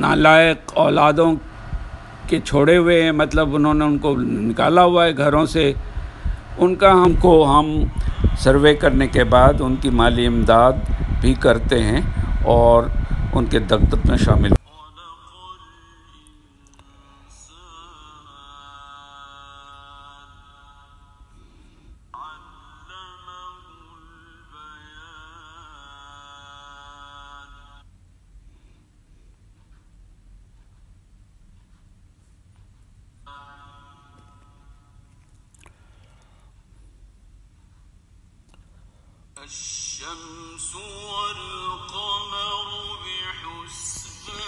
نالائق اولادوں کے چھوڑے ہوئے ہیں، مطلب انہوں نے ان کو نکالا ہوا ہے گھروں سے، ان کا ہم سروے کرنے کے بعد ان کی مالی امداد بھی کرتے ہیں اور ان کے دغدغ میں شامل الشمس والقمر بحسبان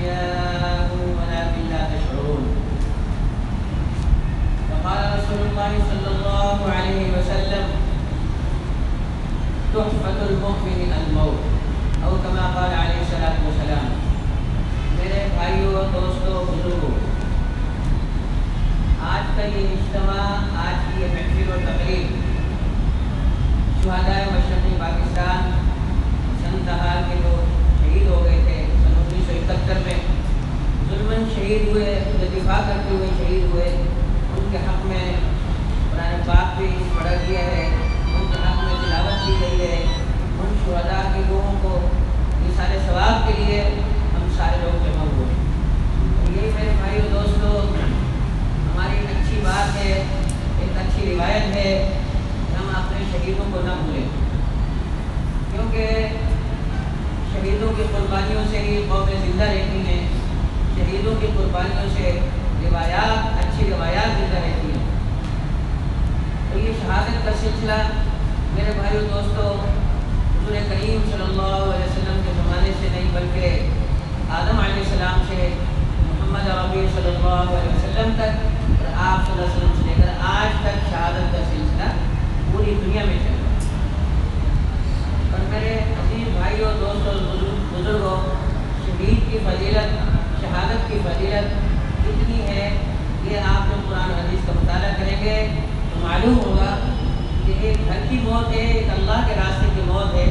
أحياء ولكن لا تشعرون. وقال رسول الله صلى الله عليه وسلم تحفة المؤمن الموت أو كما قال عليه الصلاة والسلام. میرے بھائیوں دوستوں بزرگوں، آج کا یہ اجتماع، آج کی یہ محفل و تقریب شہدائے مشرقی پاکستان سنتحال کے جو شہید ہو گئے تھے سن 1971 میں، ظلماً شہید ہوئے، دفاع کرتے ہوئے شہید ہوئے، ان کے حق میں قرآن پاک بھی پڑھا گیا ہے، ان کے حق میں تلاوت کی گئی ہے. ان شہداء کے لوگوں کو یہ سارے ثواب کے لیے ہم سارے لوگ جمع ہوئے. یہ میرے بھائی اور دوستوں ہماری ایک اچھی بات ہے، ایک اچھی روایت ہے کہ ہم اپنے شہیدوں کو نہ بھولیں، کیونکہ شہیدوں کی قربانیوں سے ہی قومیں زندہ رہتی ہیں، شہیدوں کی قربانیوں سے روایات، اچھی روایات زندہ رہتی ہیں. تو یہ شہادت کا سلسلہ میرے بھائیو دوستو حضور کریم صلی اللہ علیہ وسلم کے زمانے سے نہیں بلکہ آدم علیہ السلام سے محمد عربی صلی اللہ علیہ وسلم تک اور آپ صلی اللہ علیہ وسلم سے لے کر آج تک شہادت کا سلسلہ پوری دنیا میں چل رہا ہے. اور میرے عزیز بھائیوں دوستوں بزرگوں، شہید کی فضیلت، شہادت کی فضیلت اتنی ہے کہ آپ جب قرآن حدیث کا مطالعہ کریں گے تو معلوم ہوگا کہ ایک گھر کی موت ہے، ایک اللہ کے راستے کی موت ہے،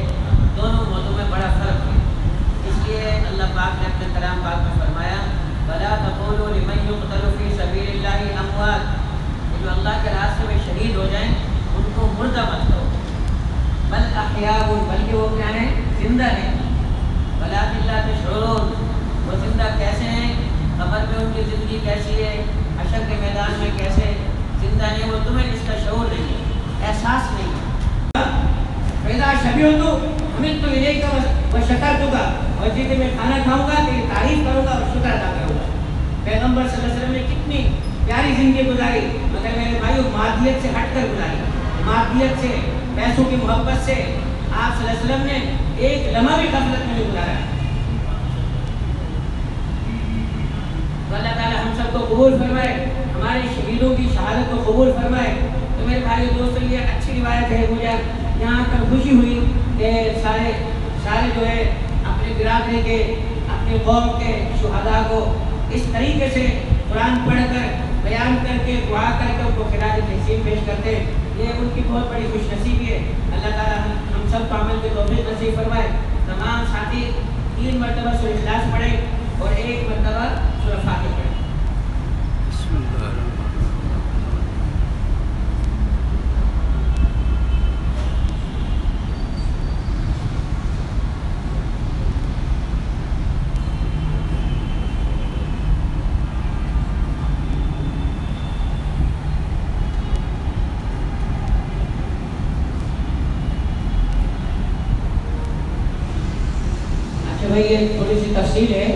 دونوں موتوں میں بڑا فرق ہے. اس لیے اللہ پاک نے اپنے کلام پاک میں فرمایا وَلَا تَقُولُوا لِمَن يُقْتَلُ فِي سَبِيلِ اللَّهِ أَمْوَاتٌ، کہ جو اللہ کے راستے میں شہید ہو جائیں ان کو مردہ مت کہو، بل احیاء، بلکہ وہ کیا ہیں؟ زندہ ہیں. وَلَٰكِن لَا تَشْعُرُونَ، وہ زندہ کیسے ہیں؟ قبر میں ان کی زندگی کیسی ہے، حشر کے میدان میں کیسے زندہ ہیں، وہ تمہیں اس کا شعور نہیں ہے، احساس نہیں ہے. فَإِذَا شَبِعْتُ حَمِدْتُ إِلَيْكَ وَشَكَرْتُكَ، اور جس دن میں کھانا کھاؤں گا تیری تعریف کروں گا اور شکر ادا کروں گا. پیغمبر صلی اللہ علیہ وسلم نے کتنی پیاری زندگی گزاری، مگر میرے بھائیو مادیت سے ہٹ کر گزاری، مادیت سے، پیسوں کی محبت سے. آپ صلی اللہ علیہ وسلم نے ایک لمحہ بھی غفلت میں نہیں گزارا. تو اللہ تعالیٰ ہم سب کو قبول فرمائے، ہمارے شہیدوں کی شہادت کو قبول فرمائے. تو میرے بھائیو دوستو یہ اچھی روایت ہے. مجھے یہاں کر خوشی ہوئی کہ سارے جو ہے اپنے برادری کے، اپنے قوم کے شہداء کو اس طریقے سے قرآن پڑھ کر، بیان کر کے، دعا کر کے ان کو خراج تحسین پیش کرتے ہیں. یہ ان کی بہت بڑی خوش نصیبی ہے. اللہ تعالیٰ ہم سب کو عمل کے توفیق نصیب فرمائے. تمام ساتھی 3 مرتبہ سورہ اخلاص پڑھیں اور 1 مرتبہ سورہ فاتحہ پڑھیں. بسم اللہ الرحمن الرحیم. یہ تھوڑی سی تفصیل ہے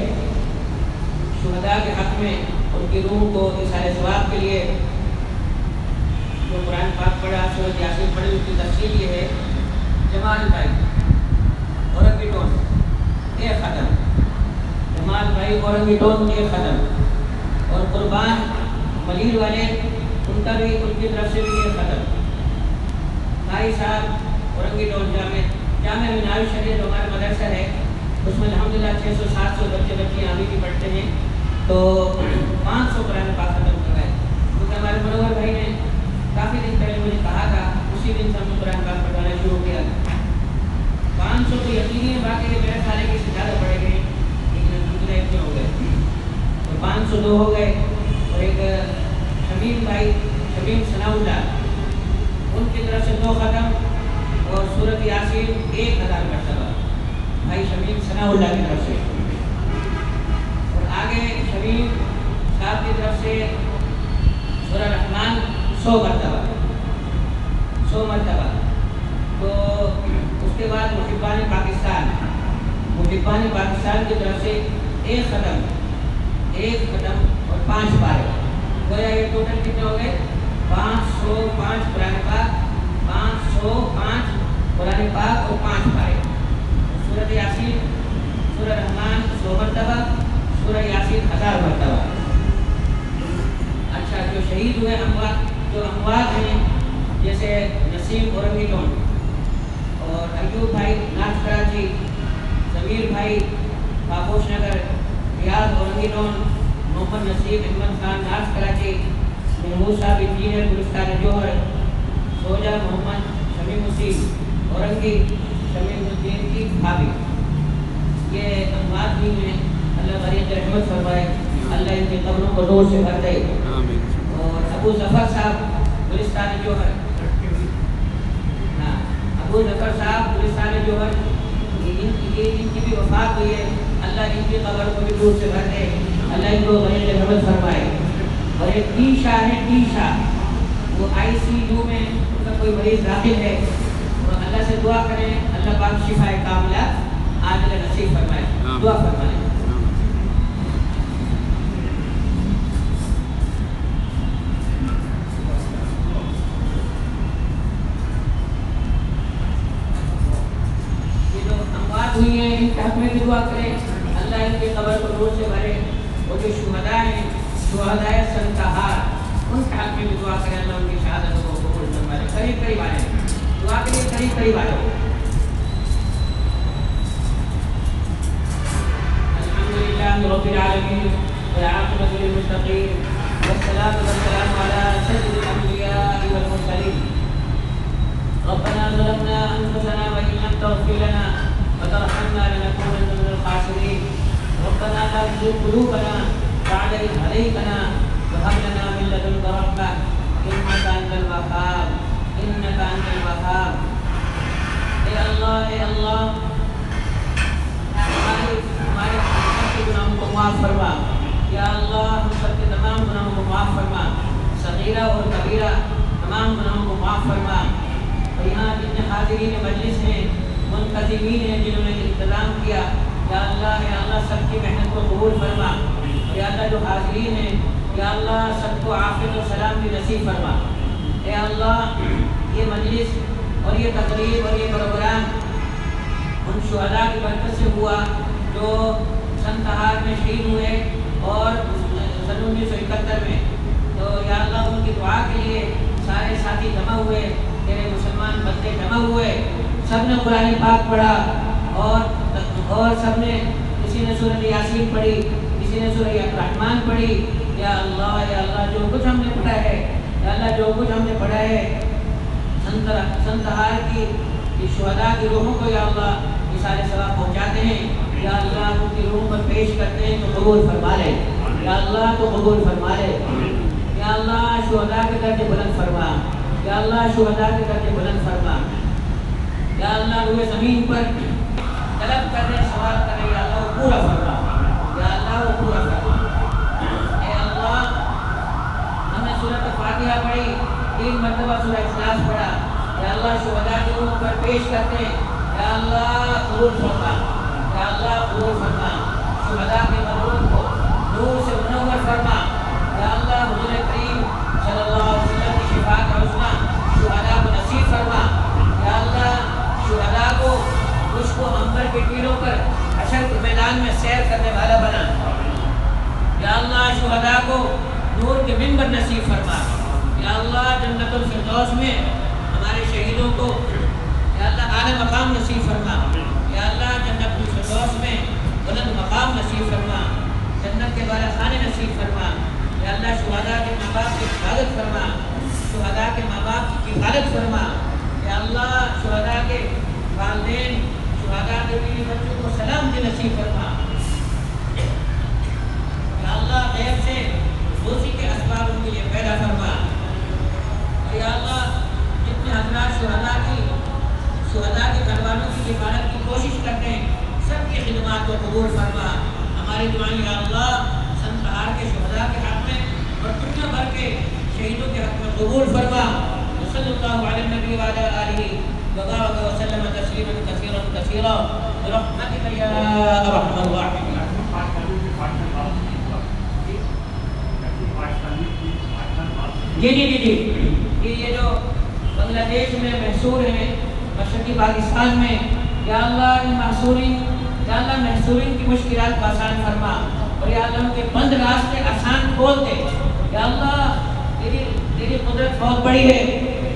شہداء کے حق میں، ان کی روح کو اظہار ثواب کے لیے جو قرآن پاک پڑھا، سورۃ یاسین پڑھی، اس کی تفصیل یہ ہے. جمال بھائی اورنگیٹون ایک ختم، جمال بھائی اورنگیٹون ایک ختم، اور قربان ملیر والے ان کا بھی، ان کی طرف سے بھی ایک ختم. بھائی صاحب اورنگیٹون جامع مینار شریف جو ہمارا مدرسہ ہے اس میں الحمدللہ 600-700 بچے آمی بھی پڑھتے ہیں. تو 500 قرآن پاک ختم کروائے، کیونکہ ہمارے منور بھائی نے کافی دن پہلے مجھے کہا تھا، اسی دن سے ہم نے قرآن پاک پڑھانا شروع کیا. 500 تو یقینی ہے، باقی میرے سارے کی سے زیادہ پڑھے گئے، لیکن الحمدللہ اتنے ہو گئے. تو 502 ہو گئے. اور ایک شمیم بھائی، شمیم ثناء اللہ، ان کی طرف سے 2 ختم، اور سورۃ یاسین 1000 مرتبہ بھائی شمیم ثناء اللہ کی طرف سے. اور آگے شمیم صاحب کی طرف سے سورہ رحمان 100 مرتبہ. تو اس کے بعد محبان پاکستان کی طرف سے 1 ختم اور 5 پارے. گویا یہ ٹوٹل کتنے ہو گئے؟ 505 قرآن پاک، 505 قرآن پاک اور 5 پارے. سورۃ یاسین، سورہ رحمان 100 مرتبہ، سورہ شہید ہوئے جو اموات ہیں، جیسے نسیم اورنگی ٹون اور ایوب بھائی نارتھ کراچی، ضمیر بھائی پاپوش نگر، ریاض اورنگی ٹون، محمد نصیب احمد خان نارتھ کراچی، محمود صاحب انجینئر گلستان جوہر، سوجا محمد شمیم الدین اورنگی، شمیم الدین کی بھابھی، یہ اموات بھی ہیں، اللہ غریق رحمت فرمائے، اللہ ان کی قبروں کو نور سے بھر دے۔ اور ابو ظفر صاحب گلستان جوہر، ابو ظفر صاحب گلستان جوہر، ان کی بھی وفات ہوئی ہے، اللہ ان کی قبر کو بھی نور سے بھر دے، اللہ ان کو غریق رحمت فرمائے۔ اور ایک ٹیشا ہے، ٹیشا، وہ ICU میں ان کا کوئی مریض داخل ہے، اور اللہ سے دعا کریں اللہ پاک شفا کاملہ عاجلہ نصیب فرمائے، دعا فرمائے۔ یہ جو اموات ہوئی ہیں ان کے حق میں بھی دعا کریں، اللہ ان کی قبر کو نور سے بھرے۔ اور جو شہداء ہیں، شہداء سنتہار، ان کے حق میں بھی دعا کریں، اللہ ان کی شہادت کو قبول فرمائے۔ قریب قریب آئے دعا کے لیے، قریب قریب آئے۔ الحمدللہ رب العالمین والعاقبۃ للمتقین والصلاۃ والسلام علی سید الانبیاء والمرسلین۔ ربنا ظلمنا انفسنا وان لم تغفر لنا وترحمنا لنكونن من الخاسرین۔ ربنا لا تزغ قلوبنا بعد إذ هديتنا وهب لنا من لدنك رحمة إنك أنت الوهاب، إنك أنت الوهاب۔ اے اللہ ہمارے سب کے گناہوں کو معاف فرما، یا اللہ ہم سب کے تمام گناہوں کو معاف فرما، صغیرہ اور کبیرہ تمام گناہوں کو معاف فرما۔ اور یہاں جتنے حاضرین مجلس ہیں، منتظمین ہیں جنہوں نے انتظام کیا، یا اللہ سب کی محنت کو قبول فرما۔ یا اللہ جو حاضرین ہیں، یا اللہ سب کو عافیت و سلام بھی نصیب فرما۔ اے اللہ یہ مجلس اور یہ تقریب اور یہ پروگرام ان شہداء کی برکت سے ہوا جو سنتہار میں شہید ہوئے اور سن 1971 میں، تو یا اللہ ان کی دعا کے لیے سارے ساتھی جمع ہوئے، تیرے مسلمان بندے جمع ہوئے، سب نے قرآن پاک پڑھا اور سب نے، کسی نے سورۃ یاسین پڑھی، کسی نے سورۃ الرحمن پڑھی۔ یا اللہ جو کچھ ہم نے پڑھا ہے، یا اللہ جو کچھ ہم نے پڑھا ہے سنتہار کی شہداء کی روحوں کو یا اللہ یہ سارے ثواب پہنچاتے ہیں، یا اللہ ان کی روحوں پر پیش کرتے ہیں تو قبول فرما لے، یا اللہ تو قبول فرما لے، یا اللہ شہداء کے درجے بلند فرما، یا اللہ شہداء کے درجے بلند فرما، یا اللہ روئے زمین پر طلب کرنے سوال کرنے، یا اللہ وہ پورا فرما، یا اللہ وہ پورا فرما۔ اے اللہ ہم نے سورۃ فاتحہ پڑھی، 3 مرتبہ سورہ اخلاص پڑھا، یا اللہ شہداء کی روح پر پیش کرتے ہیں، یا اللہ قبول فرما، یا اللہ قبول فرما، شہداء کے مقبول کو نور سے منور فرما، یا اللہ حضور کریم صلی اللہ علیہ وسلم کی شفاعت حسنہ شہداء کو نصیب فرما، یا اللہ شہداء کو اس کو عنبر کے ٹیلوں پر حشر کے میدان میں سیر کرنے والا بنا، یا اللہ شہداء کو نور کے منبر نصیب فرما، یا اللہ جنت الفردوس میں ہمارے شہیدوں کو یا اللہ اعلیٰ مقام نصیب فرما، یا اللہ جنت الفردوس میں بلند مقام نصیب فرما، جنت کے بالا خانے نصیب فرما، یا اللہ شہداء کے ماں باپ کی حفاظت فرما، شہداء کے ماں باپ کی حفاظت فرما، یا اللہ شہداء کے والدین، شہداء کے بیوی بچوں کو سلام دی نصیب فرما، یا اللہ غیب سے روزی کے اسباب ان کے لیے پیدا فرما، یا اللہ جتنے حضرات شہداء کے گھر والوں کی حفاظت کی کوشش کرتے ہیں، سب کی خدمات کو قبول فرما، ہماری دعائیں یا اللہ سنتہار کے شہداء کے حق میں اور دنیا بھر کے شہیدوں کے حق میں قبول فرما۔ صلی اللہ علیہ نبی وعلی آلہ وبارک وسلم تسلیما کثیرا کثیرا برحمتک یا ارحم الراحمین۔ جی یہ جو بنگلہ دیش میں محصور ہیں، مشرقی پاکستان میں، یا اللہ ان محصورین کی مشکلات کو آسان فرما، اور یا اللہ ان کے بند راستے آسان کھول دے، یا اللہ تیری تیری قدرت بہت بڑی ہے،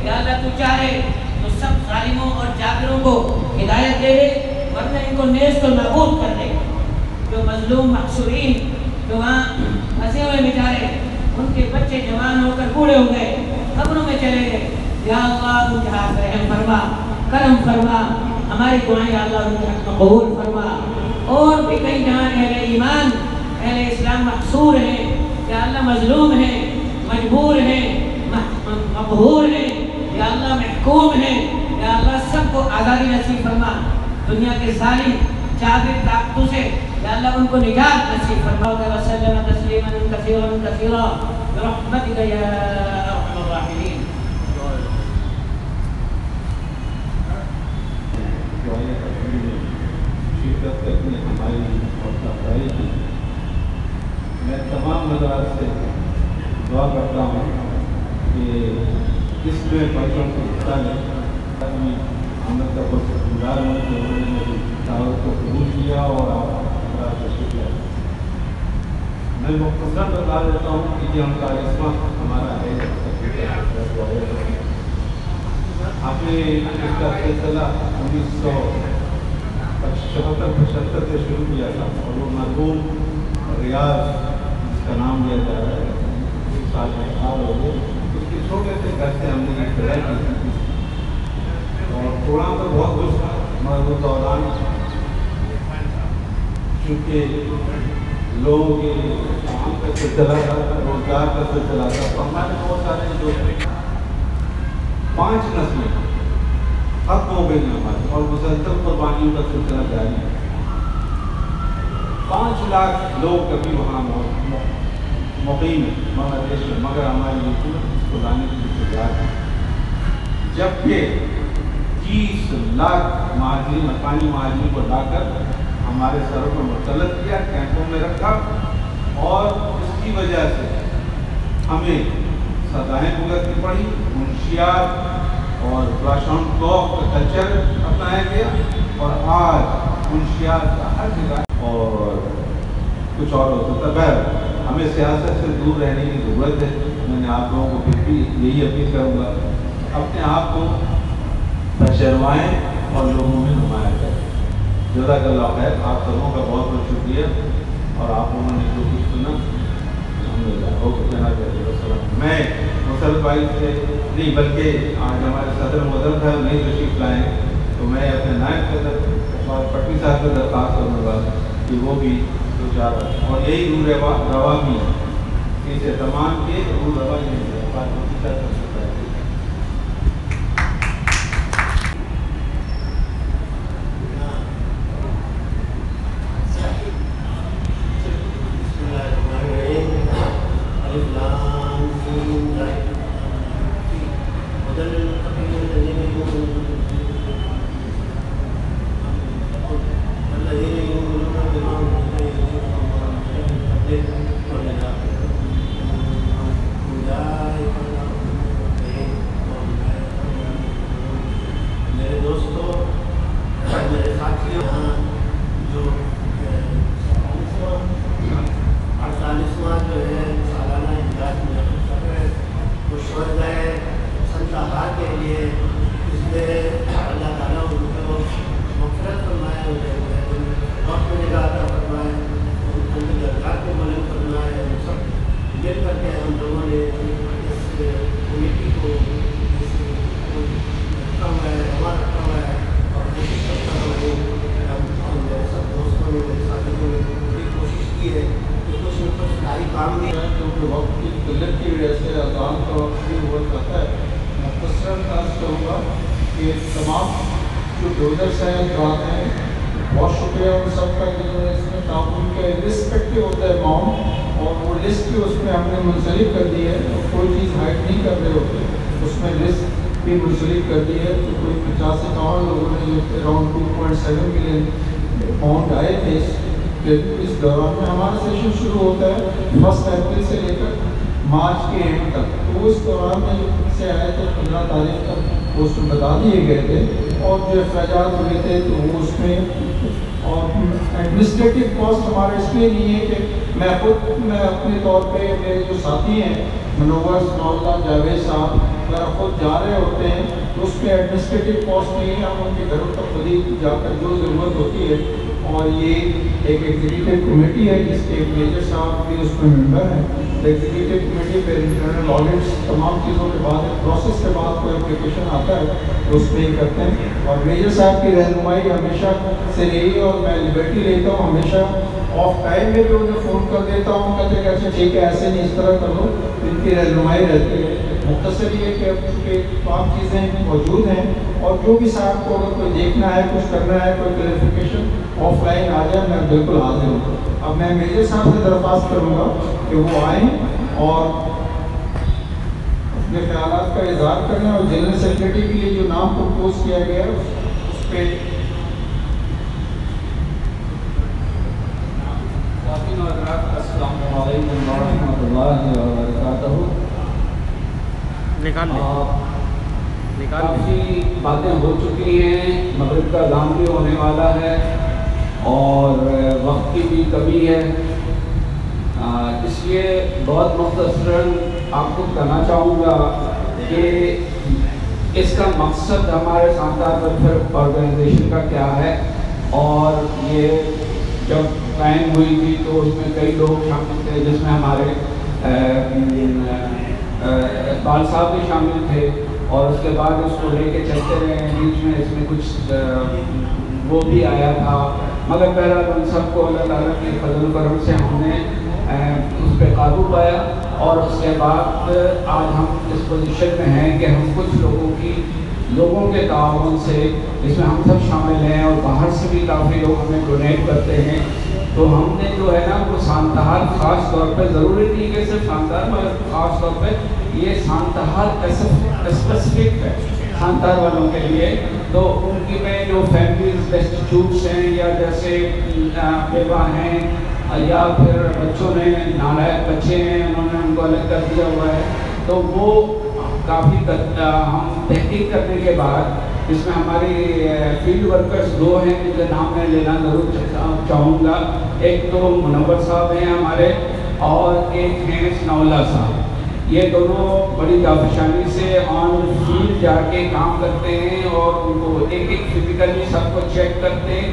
یا اللہ تو چاہے تو سب ظالموں اور جابروں کو ہدایت دے دے، ورنہ ان کو نیست و نابود کر دے۔ جو مظلوم محصورین جو وہاں پھنسے ہوئے بیچارے، ان کے بچے جوان ہو کر بوڑھے ہو گئے، قبروں میں چلے گئے، یا اللہ ان کے ہاتھ رحم فرما، کرم فرما، ہماری دعائیں یا اللہ ان کے حق میں قبول فرما۔ اور بھی کئی جہاں اہل ایمان اہل اسلام محصور ہیں، یا اللہ مظلوم ہیں، مجبور ہیں، مقہور ہیں، یا اللہ محکوم ہیں، یا اللہ سب کو آزادی نصیب فرما، دنیا کے ظالم جابر طاقتوں سے یا اللہ ان کو نجات نصیب فرما۔ وسلم تسلیما کثیرا کثیرا برحمتک یا ارحم الراحمین۔ شرکت کرنے ہماری اور افزائی کی میں تمام حضرات سے دعا کرتا ہوں کہ اس میں بچوں کو حصہ لیں۔ اپنی آمد کا بہت گزار ہوں کہ انہوں نے میری دعوت کو قبول کیا اور آپ حضرات کا شکریہ۔ میں مختصر بتا دیتا ہوں کہ یہ ہم کا اسما ہمارا ہے۔ آپ نے اس کا سلسلہ 1974-75 سے شروع کیا تھا اور وہ مرحوم ریاض جس کا نام لیا جا رہا ہے، اس سال میں سال ہو گئے، اس کے چھوٹے سے گھر سے ہم نے ابتدا کی تھی اور پروگرام تو بہت کچھ تھا مگر وہ دوران چونکہ لوگوں کے کام کا سلسلہ تھا، روزگار کا سلسلہ تھا، تو ہمارے بہت سارے جو 5 نسلیں ختم ہو گئی ہماری اور مسلسل قربانیوں کا سلسلہ جاری ہے۔ 5 لاکھ لوگ کبھی وہاں مقیم ہیں بنگلہ دیش میں، مگر ہماری حکومت اس کو لانے کی تیار ہے، جبکہ 30 لاکھ مہاجرین مکانی مہاجرین کو لا کر ہمارے سروں پر مسلط کیا، کیمپوں میں رکھا اور اس کی وجہ سے ہمیں سزائیں بھگتنی پڑی، منشیات اور راشن کا کلچر اپنایا گیا اور آج منشیات کا ہر جگہ اور کچھ اور ہوتا ہے۔ ہمیں سیاست سے دور رہنے کی ضرورت ہے۔ میں نے آپ لوگوں کو بھی یہی اپیل کروں گا، اپنے آپ کو بشروائیں اور لوگوں میں نمایاں کریں۔ جزاک اللہ خیر، آپ سبوں کا بہت بہت شکریہ اور آپ لوگوں نے جو کچھ سنا میں مسل بھائی سے نہیں بلکہ آج ہمارے صدر معظم صاحب نہیں تشریف لائیں تو میں اپنے نائب صدر اور پٹوی صاحب سے درخواست کروں گا کہ وہ بھی دو چار اور یہی روح روا بھی ہے، اس اہتمام کے روح روا یہ اور ایڈمنسٹریٹو کاسٹ ہمارا اس لیے نہیں ہے کہ میں اپنے طور پہ میرے جو ساتھی ہیں منور ثناءاللہ جاوید صاحب اگر خود جا رہے ہوتے ہیں تو اس پہ ایڈمنسٹریٹو کاسٹ نہیں ہے، ہم ان کے گھروں تک خود ہی جا کر جو ضرورت ہوتی ہے. اور یہ ایک ایگزیکٹو کمیٹی ہے جس کے میجر صاحب بھی اس میں ممبر ہیں. ایگزیکٹو کمیٹی پہ انٹرنل آڈٹس تمام چیزوں کے بعد پروسیس کے بعد کوئی اپلیکیشن آتا ہے تو اس پہ ہی کرتے ہیں. اور میجر صاحب کی رہنمائی ہمیشہ سے رہی ہے اور میں لبرٹی لیتا ہوں ہمیشہ آف ٹائم میں بھی انہیں فون کر دیتا ہوں، کہتے ہیں کہ اچھا ٹھیک ہے ایسے نہیں اس طرح کر لو، ان کی رہنمائی رہتی ہے. مختصر یہ کہ چونکہ تمام چیزیں موجود ہیں اور جو بھی صاحب کو اگر کوئی دیکھنا ہے کچھ کرنا ہے کوئی کلیریفیکیشن آف لائن آ جائے میں بالکل حاضر ہوں. اب میں میجر صاحب سے درخواست کروں گا کہ وہ آئیں اور اپنے خیالات کا اظہار کریں اور جنرل سیکرٹری کے لیے جو نام پرپوز کیا گیا ہے اس پہ السلام علیکم ورحمۃ اللہ وبرکاتہ. کافی باتیں ہو چکی ہیں، مغرب کا اذان بھی ہونے والا ہے اور وقت کی بھی کمی ہے، اس لیے بہت مختصراً آپ کو کہنا چاہوں گا کہ اس کا مقصد ہمارے شاندار ویلفیئر آرگنائزیشن کا کیا ہے. اور یہ جب قائم ہوئی تھی تو اس میں کئی لوگ شامل تھے جس میں ہمارے اقبال صاحب بھی شامل تھے اور اس کے بعد اس کو لے کے چلتے رہے. بیچ میں اس میں کچھ وہ بھی آیا تھا، مگر بہرحال ان سب کو اللہ تعالیٰ کے فضل و کرم سے ہم نے اس پہ قابو پایا اور اس کے بعد آج ہم اس پوزیشن میں ہیں کہ ہم کچھ لوگوں کے تعاون سے جس میں ہم سب شامل ہیں اور باہر سے بھی کافی لوگ ہمیں ڈونیٹ کرتے ہیں. تو ہم نے جو ہے نا وہ سانتہار خاص طور پہ، ضروری نہیں کہ صرف سانتہار مگر خاص طور پہ یہ سانتہار اسپیسیفک ہے سانتہار والوں کے لیے. تو ان کی میں جو فیملیز ڈیسٹیٹیوٹس ہیں یا جیسے بیوہ ہیں یا پھر بچوں نے نالائق بچے ہیں انہوں نے ان کو الگ کر دیا ہوا ہے، تو وہ کافی ہم تحقیق کرنے کے بعد اس میں ہماری فیلڈ ورکرز دو ہیں جن کے نام میں لینا ضرور چاہوں گا. ایک تو منور صاحب ہیں ہمارے اور ایک ہیں ثناءاللہ صاحب. یہ دونوں بڑی جافشانی سے آن فیلڈ جا کے کام کرتے ہیں اور ان کو ایک فزیکلی سب کو چیک کرتے ہیں،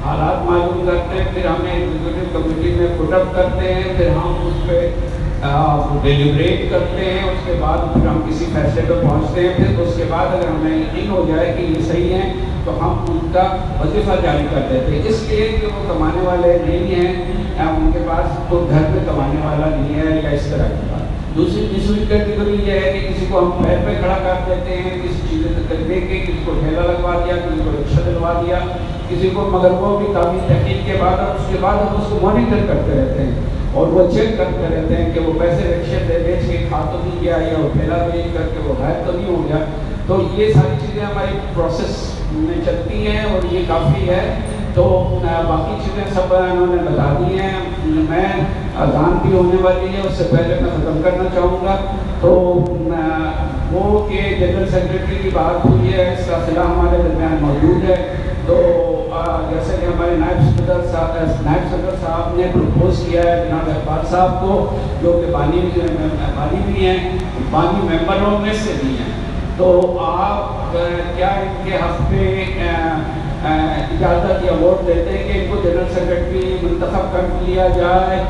حالات معلوم کرتے ہیں، پھر ہمیں ایگزیکٹو کمیٹی میں پٹ اپ کرتے ہیں، پھر ہم اس پہ ڈیلیبریٹ کرتے ہیں، اس کے بعد پھر ہم کسی فیصلے پہ پہنچتے ہیں. پھر اس کے بعد اگر ہمیں یقین ہو جائے کہ یہ صحیح ہے تو ہم ان کا وظیفہ جاری کر دیتے ہیں. اس لیے کہ وہ کمانے والے نہیں ہیں، ان کے پاس کوئی گھر میں کمانے والا نہیں ہے یا اس طرح کی بات. دوسری کیٹیگری یہ ہے کہ کسی کو ہم پیر پہ کھڑا کر دیتے ہیں، کسی چیز دے کے کسی کو ٹھیلا لگوا دیا، کسی کو رکشہ دلوا دیا کسی کو، مگر وہ بھی کافی تحقیق کے بعد اور اس کے بعد ہم اس کو مانیٹر کرتے رہتے ہیں اور وہ چیک کرتے رہتے ہیں کہ وہ پیسے رکشے سے بیچ کے کھا تو نہیں گیا یا وہ ٹھیلا بیچ کر کے وہ غائب تو نہیں ہو گیا. تو یہ ساری چیزیں ہماری پروسیس میں چلتی ہیں اور یہ کافی ہے. تو باقی چیزیں سب انہوں نے بتا دی ہیں. میں اذان بھی ہونے والی ہے، اس سے پہلے میں ختم کرنا چاہوں گا. تو وہ کہ جنرل سیکرٹری کی بات ہوئی ہے، اس کا خلا ہمارے درمیان موجود ہے. تو جیسے کہ ہمارے نائب صدر صاحب نے پرپوز کیا ہے جناب اقبال صاحب کو، جو کہ بانی بھی ہیں، بانی ممبروں میں سے بھی ہیں. تو آپ کیا ان کے حق پہ اجازت یا ووٹ دیتے ہیں کہ ان کو جنرل سیکرٹری منتخب کر لیا جائے؟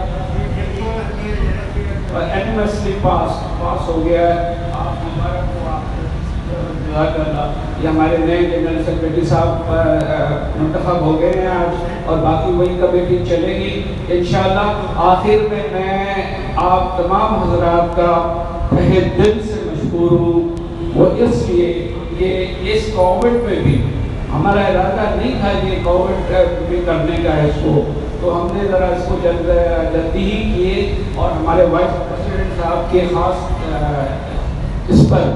اینیورسری پاس ہو گیا ہے. آپ مبارک ہو، یہ ہمارے نئے جنرل سیکرٹری صاحب منتخب ہو گئے ہیں آج، اور باقی وہی کمیٹی چلے گی انشاءاللہ. آخر میں آپ تمام حضرات کا تہہ دل سے مشکور ہوں. وہ اس لیے کہ اس کووڈ میں بھی ہمارا ارادہ نہیں تھا یہ کووڈ بھی کرنے کا ہے اس کو، تو ہم نے ذرا اس کو جلدی ہی کیے اور ہمارے وائس پریزیڈنٹ صاحب کے خاص اس پر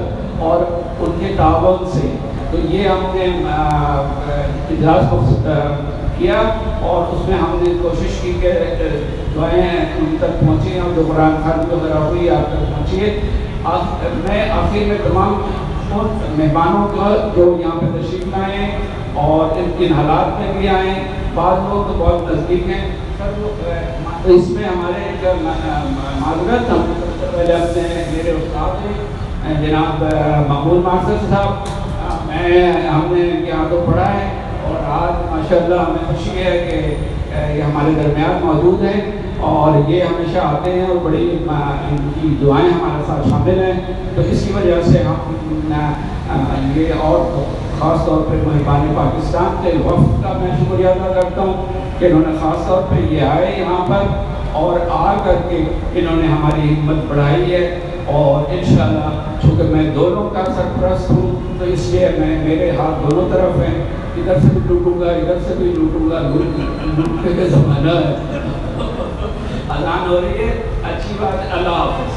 اور ان کے تعاون سے تو یہ ہم نے اجلاس کیا اور اس میں ہم نے کوشش کی کہ دعائیں ان تک پہنچی اور جو قرآن خوانی وغیرہ ہوئی آپ تک پہنچی ہے. میں آخر میں تمام ان مہمانوں کا جو یہاں پہ تشریف لائے اور ان حالات میں بھی آئے. بعض لوگ تو بہت نزدیک ہیں سر. اس میں ہمارے معذرت ہم پہلے اپنے میرے استاد ہیں جناب مقبول مارسل صاحب, ہم نے ان کے ہاتھوں پڑھا ہے اور آج ماشاءاللہ ہمیں خوشی ہے کہ یہ ہمارے درمیان موجود ہیں اور یہ ہمیشہ آتے ہیں اور بڑی ان کی دعائیں ہمارے ساتھ شامل ہیں. تو اس کی وجہ سے ہم یہ اور خاص طور پہ مہمان پاکستان کے وفد کا میں شکریہ ادا کرتا ہوں کہ انہوں نے خاص طور پہ یہ آئے یہاں پر اور آ کر کے انہوں نے ہماری ہمت بڑھائی ہے. اور انشاءاللہ چونکہ میں دونوں کا سرپرست ہوں تو اس لیے میرے ہاتھ دونوں طرف ہیں, ادھر سے بھی لوٹوں گا ادھر سے بھی لوٹوں گا. لوٹنے کا زمانہ ہے. اذان ہو رہی ہے, اچھی بات ہے. اللہ حافظ.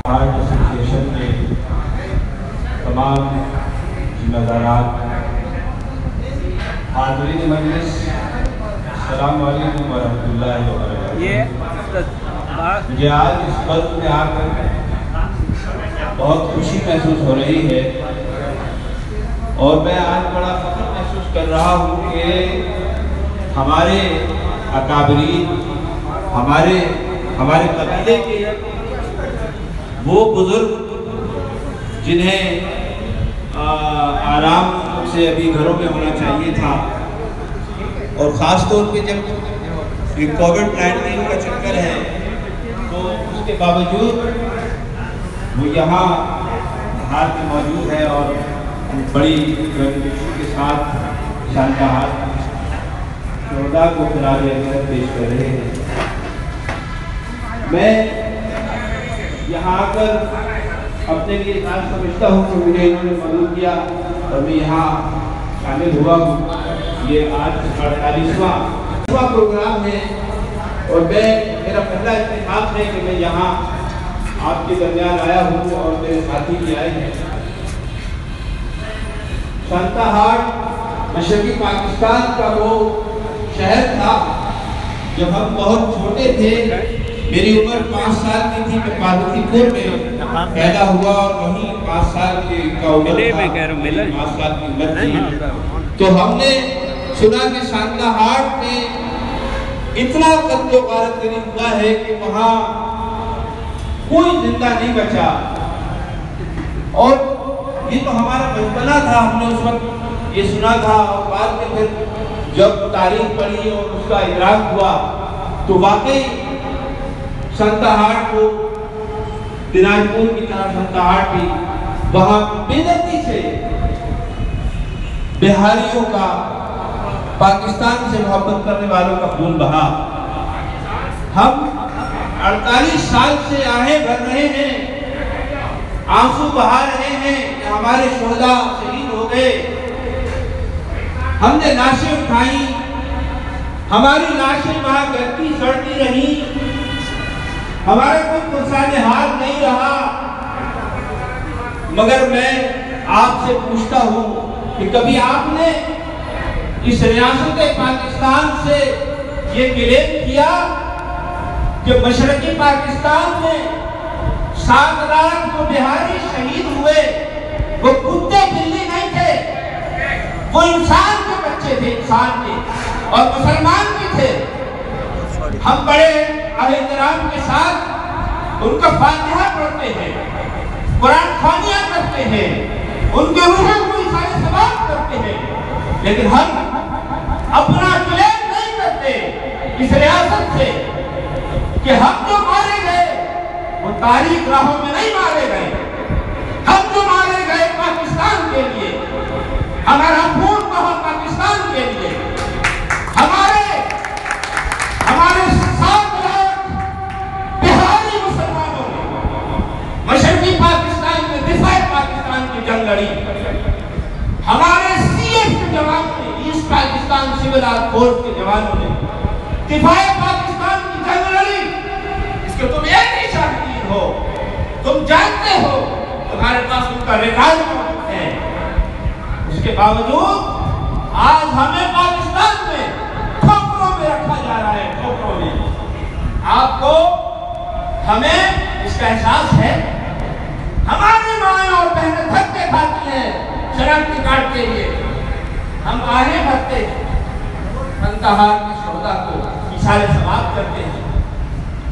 آرٹ ایسوسیشن کے تمام ذمہ داران, حاضرین مجلس, السلام علیکم ورحمۃ اللہ وبرکاتہ. مجھے آج اس وقت میں آ کر بہت خوشی محسوس ہو رہی ہے اور میں آج بڑا فخر محسوس کر رہا ہوں کہ ہمارے اکابرین, ہمارے قبیلے کے وہ بزرگ جنہیں آرام سے ابھی گھروں میں ہونا چاہیے تھا اور خاص طور پہ جب یہ کووڈ-19 کا چکر ہے تو اس کے باوجود وہ یہاں حال میں موجود ہے اور بڑی گرمجوشی کے ساتھ شاندار شہداء کو خراج عقیدت پیش کر رہے ہیں. میں یہاں آ کر اپنے لیے خاص سمجھتا ہوں کہ مجھے انہوں نے مدعو کیا اور میں یہاں شامل ہوا ہوں. یہ آج 48واں پروگرام ہے اور میرا پہلا اتفاق ہے کہ میں یہاں آپ کے درمیان آیا ہوں اور میرے ساتھی بھی آئے ہیں. سانتا ہاٹ مشرقی پاکستان کا وہ شہر تھا. جب ہم بہت چھوٹے تھے, میری عمر 5 سال کی تھی, میں پاروتی پور میں پیدا ہوا اور وہیں 5 سال کا عمر تھا, 5 سال کی عمر تھی. تو ہم نے سنا کہ سانتا ہاٹ میں اتنا قتل و غارت گری ہوا ہے کہ وہاں کوئی زندہ نہیں بچا. اور یہ تو ہمارا بچپنا تھا, ہم نے اس وقت یہ سنا تھا اور بعد میں پھر جب تاریخ پڑھی اور اس کا ادراک ہوا تو واقعی سانتا ہاٹ کو دناجپور کی طرح سانتا ہاٹ بھی وہاں بے دردی سے بہاریوں کا, پاکستان سے محبت کرنے والوں کا خون بہا. ہم 48 سال سے آہیں بھر رہے ہیں, آنسو بہا رہے ہیں کہ ہمارے شہداء شہید ہو گئے. ہم نے لاشیں اٹھائیں, ہماری لاشیں وہاں گرتی سڑتی رہی, ہمارا کوئی پرسان حال نہیں رہا. مگر میں آپ سے پوچھتا ہوں کہ کبھی آپ نے اس ریاست پاکستان سے یہ کلیم کیا کہ مشرقی پاکستان میں 7 لاکھ جو بہاری شہید ہوئے وہ کتے بلی نہیں تھے, وہ انسان کے بچے تھے, انسان کے, اور مسلمان بھی تھے. ہم بڑے احترام کے ساتھ ان کا فاتحہ پڑھتے ہیں, قرآن خوانیاں کرتے ہیں, ان کے روحوں کو سارے ثواب کرتے ہیں, لیکن ہم اپنا کلیم نہیں کرتے اس ریاست سے کہ ہم جو مارے گئے وہ تاریخ راہوں میں نہیں مارے گئے. ہم جو مارے گئے پاکستان کے لیے, ہمارا خون بہا پاکستان کے لیے. ہمارے 7 لاکھ بہاری مسلمانوں نے مشرقی پاکستان میں دفاع پاکستان کی جنگ لڑی. ہمارے CF کے جوانوں نے, ایسٹ پاکستان سول آرم فورس کے جوانوں نے دفاع پاکستان کی جنگ لڑی. اس کے تم ایک ہی شاہدین ہو, تم جانتے ہو, تمہارے پاس ان کا ریکارڈ موجود ہے. اس کے باوجود آج ہمیں پاکستان میں ٹھوکروں میں رکھا جا رہا ہے, ٹھوکروں میں. آپ کو ہمیں اس کا احساس ہے؟ ہماری مائیں اور بہنیں دھکے کھاتی ہیں شناختی کارڈ کے لیے، ہم آہیں بھرتے ہیں، انتہار کے شہداء کو اشارے ثواب کرتے ہیں،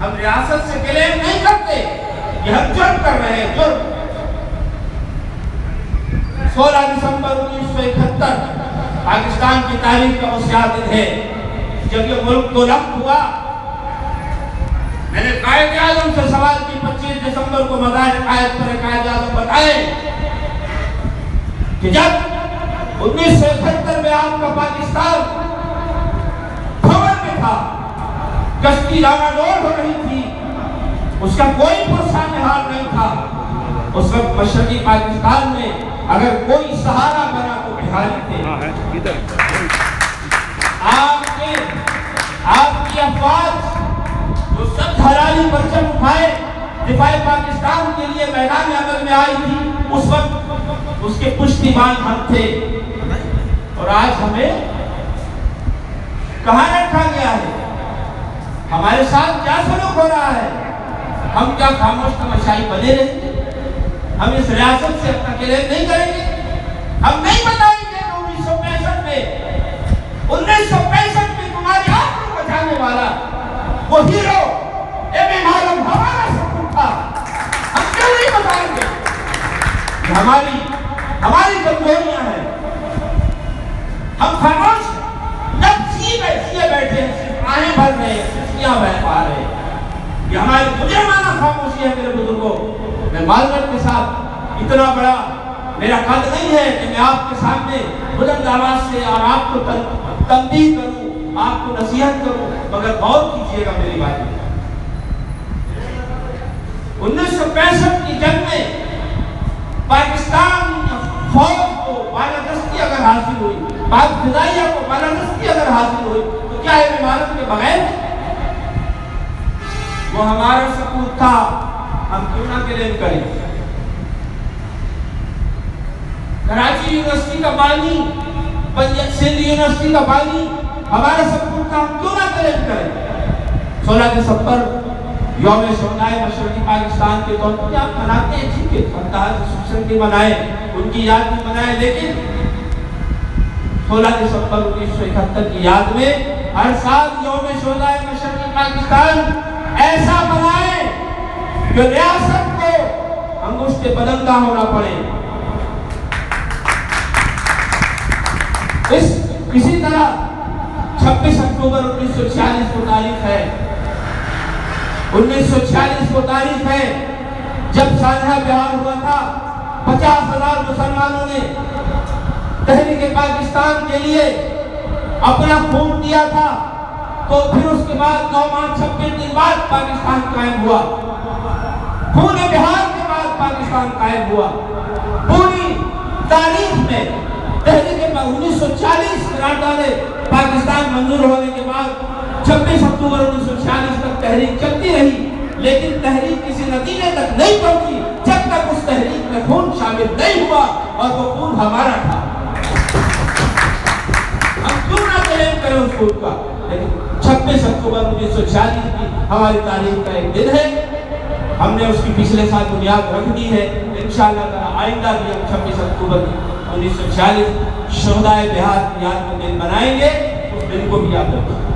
ہم ریاست سے کلیم نہیں کرتے، یہ ہم جرم کر رہے ہیں، جرم۔ 16 دسمبر 1971 پاکستان کی تاریخ کا وہ سیاہ دن ہے جب یہ ملک دو لخت ہوا۔ میں نے قائد اعظم سے سوال کی 25 دسمبر کو مدائن قائد پر قائد اعظم بتائے کہ جب 1971 میں آپ کا پاکستان خبر میں تھا، کشتی ڈاما ڈول ہو رہی تھی، اس کا کوئی پرسان حال نہیں تھا، اس وقت مشرقی پاکستان میں اگر کوئی سہارا بنا تو بہاری تھے۔ آپ کی افواج جو سب حلالی پرچم اٹھائے دفاع پاکستان کے لیے میدان عمل میں آئی تھی، اس وقت اس کے پشتیبان ہم تھے، اور آج ہمیں کہاں رکھا گیا ہے؟ ہمارے ساتھ کیا سلوک ہو رہا ہے؟ ہم کیا خاموش تماشائی بنے رہیں گے؟ ہم اس ریاست سے اپنا کلیم نہیں کریں گے؟ ہم نہیں بتائیں گے کہ 1965 میں تمہاری آنکھ کو بچانے والا وہ ہیرو ایم اے معلوم ہمارا سب تھا؟ ہم کیوں نہیں بتائیں گے؟ ہماری کمزوریاں ہیں، ہم خاموش ہیں، جب سیے بیٹھے ہیں، صرف آہیں بھر رہے ہیں، سیاں بہ پا رہے ہیں، یہ ہماری مجرمانہ خاموشی ہے میرے بزرگوں۔ میں معذرت کے ساتھ، اتنا بڑا میرا قد نہیں ہے کہ میں آپ کے سامنے بلند آواز سے اور آپ کو تنبیہ کروں، آپ کو نصیحت کروں، مگر غور کیجئے گا میری بات۔ 1965 کی جنگ میں پاکستان فوج کو بالادستی اگر حاصل ہوئی، پاک فضائیہ کو بالادستی اگر حاصل ہوئی، تو کیا یہ عمارت کے بغیر؟ وہ ہمارا سپورٹ تھا، ہم کیوں نہ کلیم کریں؟ کراچی یونیورسٹی کا بانی، سندھ یونیورسٹی کا بانی ہمارا سپورٹ تھا، ہم کیوں نہ کلیم کریں؟ 16 دسمبر یوم شہدائے مشرقی پاکستان کے طور پر آپ مناتے ہیں، ٹھیک ہے، سکسن کی منائے، ان کی یاد میں منائے، لیکن 16 دسمبر 1971 کی یاد میں ہر سال یوم شہدائے مشرقی پاکستان ایسا منائے کہ ریاست کو انگشت بلندہ ہونا پڑے۔ اسی طرح 26 اکتوبر 1946 کو تاریخ ہے، 1946 کو تاریخ ہے جب سانحہ بہار ہوا تھا، 50,000 مسلمانوں نے تحریک پاکستان کے لیے اپنا خون دیا تھا، تو پھر اس کے بعد 9 ماہ 26 دن بعد پاکستان قائم ہوا، خون بہار کے بعد پاکستان قائم ہوا۔ پوری تاریخ میں تحریک 1940 قرارداد نے پاکستان منظور ہونے کے بعد 26 اکتوبر 1946 تک تحریک چلتی رہی، لیکن تحریک کسی نتیجے تک نہیں پہنچی جب تک اس تحریک میں خون شامل نہیں ہوا، اور وہ خون ہمارا تھا۔ ہم کیوں نہ کلیم کریں اس خون کا؟ لیکن 26 اکتوبر 1946 کی ہماری تاریخ کا ایک دن ہے، ہم نے اس کی پچھلے سال بنیاد رکھ دی ہے، انشاءاللہ تعالی آئندہ بھی ہم 26 اکتوبر 1946 شہدائے بہار کی یاد میں دن منائیں گے، اس دن کو بھی یاد رکھیں۔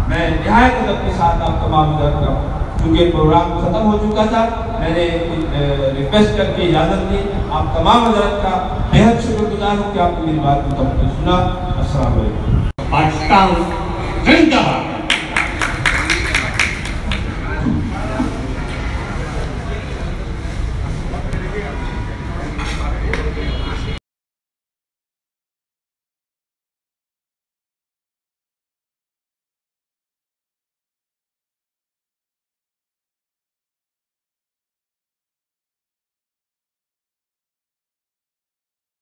میں نہایت ادب کے ساتھ آپ تمام حضرات کا، کیونکہ پروگرام ختم ہو چکا تھا، میں نے ریکویسٹ کر کے اجازت دی، آپ تمام حضرات کا بہت شکر گزار ہوں کہ آپ نے میری بات کو سنا۔ السلام علیکم۔ پاکستان زندہ باد۔